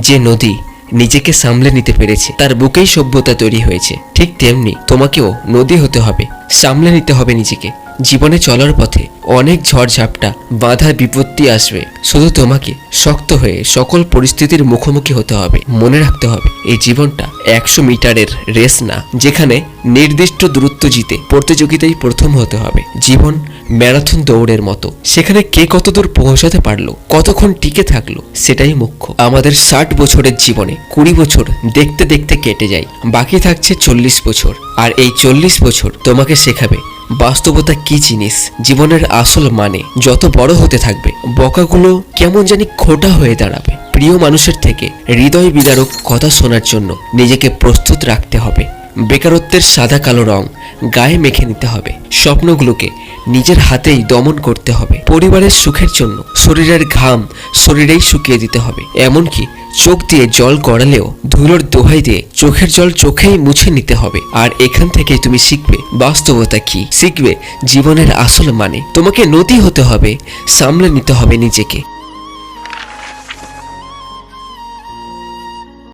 যে নদী নিজেকে সামলে নিতে পেরেছে তার বুকেই সভ্যতা তৈরি হয়েছে, ঠিক তেমনি তোমাকেও নদী হতে হবে, সামলে নিতে হবে নিজেকে। জীবনে চলার পথে অনেক ঝড়ঝাপটা, বাধা, বিপত্তি আসবে। শুধু তোমাকে শক্ত হয়ে সকল পরিস্থিতির মুখোমুখি হতে হবে। মনে রাখতে হবে এই জীবনটা 100 মিটারের রেস না, যেখানে নির্দিষ্ট দূরত্ব জিতে প্রতিযোগিতায় প্রথম হতে হবে। জীবন ম্যারাথন দৌড়ের মতো, সেখানে কে কতদূর পৌঁছাতে পারলো, কতক্ষণ টিকে থাকলো, সেটাই মুখ্য। আমাদের 60 বছরের জীবনে 20 বছর দেখতে দেখতে কেটে যায়, বাকি থাকছে 40 বছর। আর এই 40 বছর তোমাকে শেখাবে বাস্তবতা কি জিনিস, জীবনের আসল মানে। যত বড় হতে থাকবে বকাগুলো কেমন জানি খোটা হয়ে দাঁড়াবে। প্রিয় মানুষের থেকে হৃদয় বিদারক কথা শোনার জন্য নিজেকে প্রস্তুত রাখতে হবে। বেকারত্বের সাদা কালো রং গায়ে মেখে নিতে হবে। স্বপ্নগুলোকে নিজের হাতেই দমন করতে হবে। পরিবারের সুখের জন্য শরীরের ঘাম শরীরেই শুকিয়ে দিতে হবে। এমনকি চোখ দিয়ে জল গড়ালেও ধুলোর দোহাই দিয়ে চোখের জল চোখেই মুছে নিতে হবে। আর এখান থেকেই তুমি শিখবে বাস্তবতা কি, শিখবে জীবনের আসল মানে। তোমাকে নদী হতে হবে, সামলে নিতে হবে নিজেকে।